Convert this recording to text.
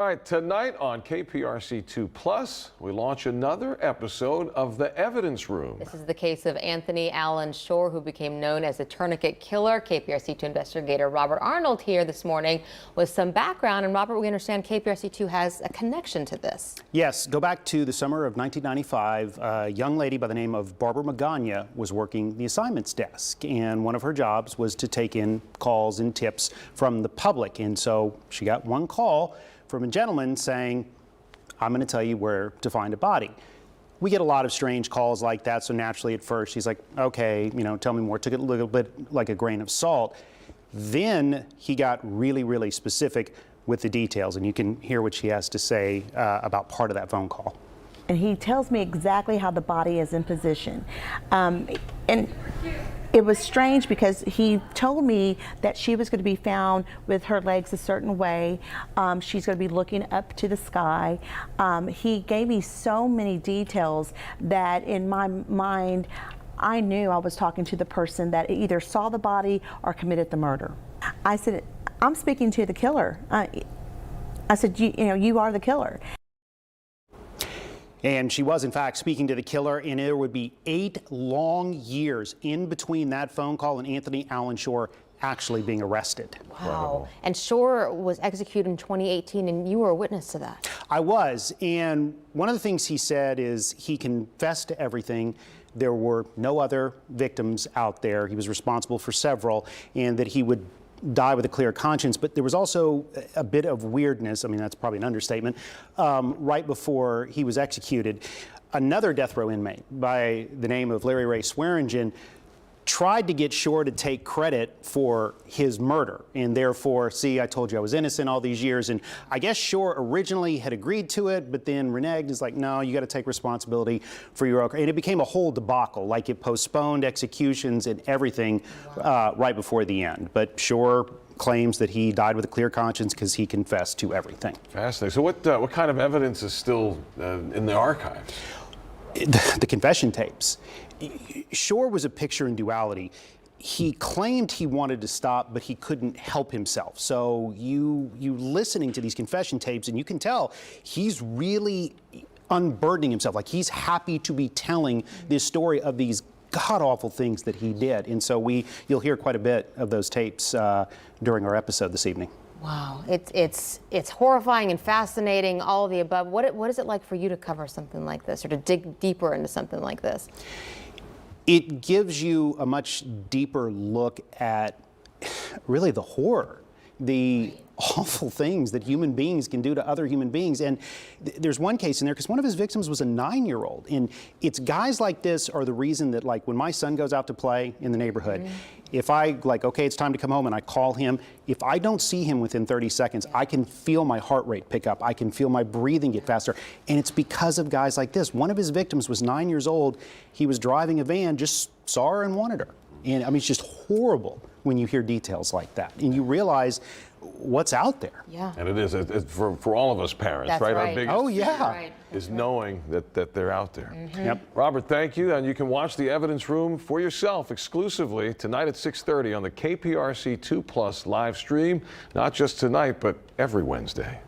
All right, tonight on KPRC 2 Plus, we launch another episode of The Evidence Room. This is the case of Anthony Allen Shore, who became known as the Tourniquet killer. KPRC 2 investigator Robert Arnold here this morning with some background. And Robert, we understand KPRC 2 has a connection to this. Yes, go back to the summer of 1995. A young lady by the name of Barbara Magana was working the assignments desk, and one of her jobs was to take in calls and tips from the public. And so she got one call from a gentleman saying, I'm going to tell you where to find a body. We get a lot of strange calls like that, so naturally at first she's like, okay, tell me more. Took it a little bit like a grain of salt. Then he got really, really specific with the details, and you can hear what she has to say about part of that phone call. And he tells me exactly how the body is in position. And it was strange because he told me that she was going to be found with her legs a certain way. She's going to be looking up to the sky. He gave me so many details that in my mind, I knew I was talking to the person that either saw the body or committed the murder. I said, I'm speaking to the killer. I said, you are the killer. And she was, in fact, speaking to the killer, and there would be 8 long years in between that phone call and Anthony Allen Shore actually being arrested. Wow. Incredible. And Shore was executed in 2018, and you were a witness to that. I was, and one of the things he said is he confessed to everything. There were no other victims out there. He was responsible for several, and that he would die with a clear conscience. But there was also a bit of weirdness, I mean, that's probably an understatement, right before he was executed. Another death row inmate by the name of Larry Ray Swearingen tried to get Shore to take credit for his murder, and therefore, see, I told you I was innocent all these years. And I guess Shore originally had agreed to it, but then reneged. Is like, no, you got to take responsibility for your own. And it became a whole debacle, like it postponed executions and everything right before the end. But Shore claims that he died with a clear conscience because he confessed to everything. Fascinating. So what kind of evidence is still in the archives? The confession tapes. Shore was a picture in duality. He claimed he wanted to stop, but he couldn't help himself. So you listening to these confession tapes, and you can tell he's really unburdening himself. Like, he's happy to be telling this story of these god-awful things that he did. And so you'll hear quite a bit of those tapes during our episode this evening. Wow, it's horrifying and fascinating, all of the above. What is it like for you to cover something like this, or to dig deeper into something like this? It gives you a much deeper look at really the horror, the awful things that human beings can do to other human beings. And there's one case in there because one of his victims was a 9-year-old. And it's guys like this are the reason that, like, when my son goes out to play in the neighborhood, if I, like, okay, it's time to come home, and I call him, if I don't see him within 30 seconds, I can feel my heart rate pick up. I can feel my breathing get faster. And it's because of guys like this. One of his victims was 9 years old. He was driving a van, just saw her and wanted her. And I mean, it's just horrible when you hear details like that. And you realize what's out there. Yeah. And it is for all of us parents, That's right? right. Our biggest Oh, yeah. Right. is knowing that they're out there. Yep. Robert, thank you. And you can watch The Evidence Room for yourself exclusively tonight at 6:30 on the KPRC 2 Plus live stream, not just tonight, but every Wednesday.